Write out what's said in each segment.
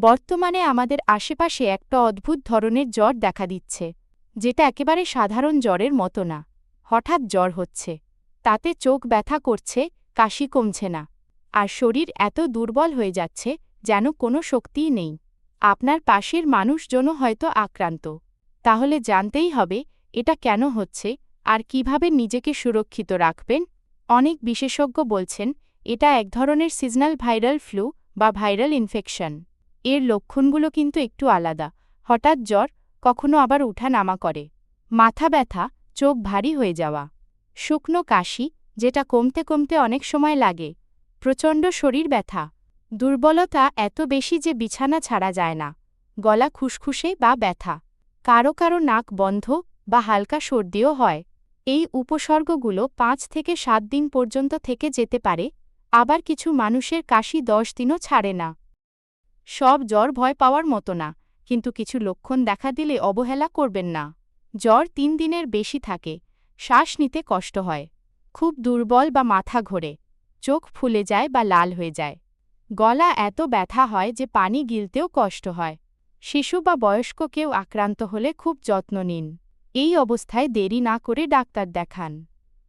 বর্তমানে আমাদের আশেপাশে একটা অদ্ভুত ধরনের জ্বর দেখা দিচ্ছে, যেটা একেবারে সাধারণ জ্বরের মতো না। হঠাৎ জ্বর হচ্ছে, তাতে চোখ ব্যথা করছে, কাশি কমছে না, আর শরীর এত দুর্বল হয়ে যাচ্ছে যেন কোনো শক্তিই নেই। আপনার পাশের মানুষজনও হয়তো আক্রান্ত। তাহলে জানতেই হবে এটা কেন হচ্ছে আর কিভাবে নিজেকে সুরক্ষিত রাখবেন। অনেক বিশেষজ্ঞ বলছেন এটা এক ধরনের সিজনাল ভাইরাল ফ্লু বা ভাইরাল ইনফেকশন। এর লক্ষণগুলো কিন্তু একটু আলাদা। হঠাৎ জ্বর, কখনো আবার ওঠানামা করে, মাথা ব্যথা, চোখ ভারী হয়ে যাওয়া, শুকনো কাশি যেটা কমতে কমতে অনেক সময় লাগে, প্রচণ্ড শরীর ব্যথা, দুর্বলতা এত বেশি যে বিছানা ছাড়া যায় না, গলা খুসখুসে বা ব্যথা, কারো কারো নাক বন্ধ বা হালকা সর্দিও হয়। এই উপসর্গগুলো ৫ থেকে ৭ দিন পর্যন্ত থেকে যেতে পারে, আবার কিছু মানুষের কাশি ১০ দিনও ছাড়ে না। সব জ্বর ভয় পাওয়ার মতো না, কিন্তু কিছু লক্ষণ দেখা দিলে অবহেলা করবেন না। জ্বর ৩ দিনের বেশি থাকে, শ্বাস নিতে কষ্ট হয়, খুব দুর্বল বা মাথা ঘোরে, চোখ ফুলে যায় বা লাল হয়ে যায়, গলা এত ব্যথা হয় যে পানি গিলতেও কষ্ট হয়। শিশু বা বয়স্ক কেউ আক্রান্ত হলে খুব যত্ন নিন। এই অবস্থায় দেরি না করে ডাক্তার দেখান।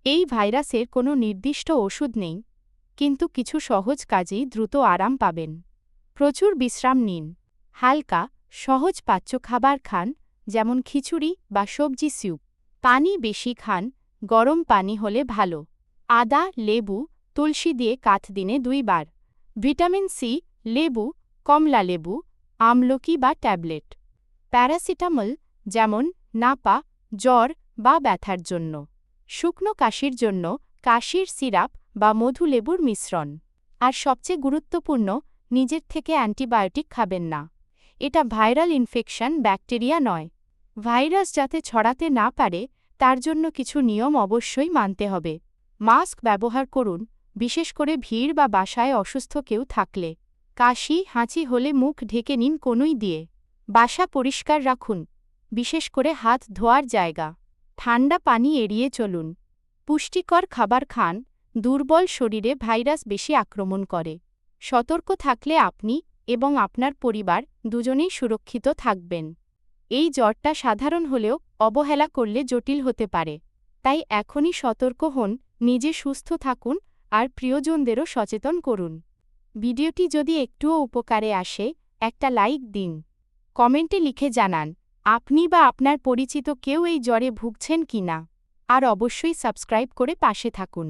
এই ভাইরাসের কোনো নির্দিষ্ট ওষুধ নেই, কিন্তু কিছু সহজ কাজেই দ্রুত আরাম পাবেন। প্রচুর বিশ্রাম নিন, হালকা সহজ পাচ্য খাবার খান, যেমন খিচুড়ি বা সবজি স্যুপ। পানি বেশি খান, গরম পানি হলে ভালো। আদা, লেবু, তুলসী দিয়ে কাথ দিনে ২ বার। ভিটামিন সি, লেবু, কমলা লেবু, আমলকি বা ট্যাবলেট। প্যারাসিটামল, যেমন নাপা, জ্বর বা ব্যথার জন্য। শুকনো কাশির জন্য কাশির সিরাপ বা মধু লেবুর মিশ্রণ। আর সবচেয়ে গুরুত্বপূর্ণ, নিজের থেকে অ্যান্টিবায়োটিক খাবেন না। এটা ভাইরাল ইনফেকশন, ব্যাকটেরিয়া নয়। ভাইরাস যাতে ছড়াতে না পারে তার জন্য কিছু নিয়ম অবশ্যই মানতে হবে। মাস্ক ব্যবহার করুন, বিশেষ করে ভিড় বা বাসায় অসুস্থ কেউ থাকলে। কাশি, হাঁচি হলে মুখ ঢেকে নিন কনুই দিয়ে। বাসা পরিষ্কার রাখুন, বিশেষ করে হাত ধোয়ার জায়গা। ঠান্ডা পানি এড়িয়ে চলুন। পুষ্টিকর খাবার খান, দুর্বল শরীরে ভাইরাস বেশি আক্রমণ করে। সতর্ক থাকলে আপনি এবং আপনার পরিবার দুজনেই সুরক্ষিত থাকবেন। এই জ্বরটা সাধারণ হলেও অবহেলা করলে জটিল হতে পারে। তাই এখনই সতর্ক হন, নিজে সুস্থ থাকুন আর প্রিয়জনদেরও সচেতন করুন। ভিডিওটি যদি একটুও উপকারে আসে, একটা লাইক দিন। কমেন্টে লিখে জানান আপনি বা আপনার পরিচিত কেউ এই জ্বরে ভুগছেন কিনা। আর অবশ্যই সাবস্ক্রাইব করে পাশে থাকুন।